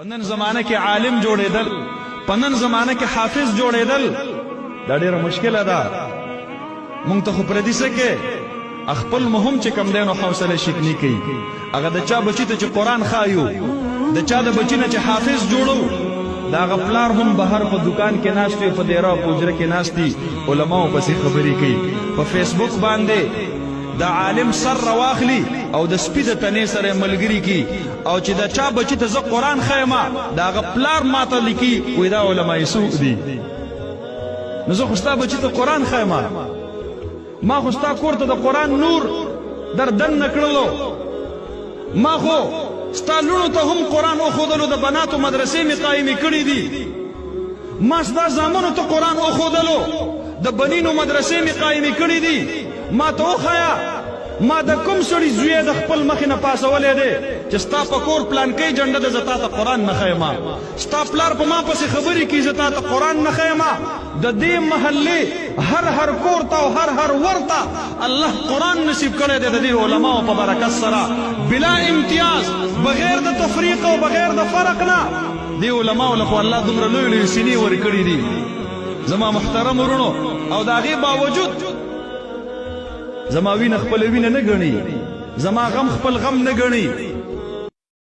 پنن زمانه کې عالم جوړېدل، پنن زمانه کې حافظ جوړېدل دا ډیره مشکله ده. مونږ ته خو پردي څه کې خپل مهم چې کم دی نو حوصله شکني کوي. هغه د چا بچي ته چې قرآن ښایو، د چا د بچي نه چې حافظ جوړو، د هغه پلار هم بهر په دکان کې ناست وي، په دیره او په حجره کې ناست دي، علماو پسې خبرې کوي. په فیسبوک باندې د عالم سر رواخلي او د سپي د تنې سره ملګري کی، او چې د چا بچي ته زه قرآن ښیمه د هغه پلار ماته لیکي وایي دا علمای سوء دي. نو زه خو ستا بچي ته قرآن ښیمه، ما خو ستا کور ته د قرآن نور در دننه کړلو، ما خو ستا لوڼو ته هم قرآن وښودلو، د بناتو مدرسې مې قایمې کړي دي، ما ستا زامنو ته قرآن وښودلو، د بنینو مدرسې مې قایمې کړي دي. ما ته وښیه ما د کوم سړي زوی د خپل مخې نه پاسولی دی چې ستا په کور پلانکۍ جنډه ده زه تا ته قرآن نه ښیمه، ستا پلار په ما پسې خبرې کوي زه تا ته قرآن نه ښیمه. د دې محلې هر کور ته او هر ور ته الله قرآن نصیب کړی دی د دې علماو په برکت سره، بلا امتیاز، بغیر د تفریق او بغیر د فرق نه. دې علماو له خو الله دومره لوی سینې ورکړي دي. زما محترم ورونو، او د هغې باوجود زما وینه خپل وینه نه ګڼي، زما غم خپل غم نه ګڼي.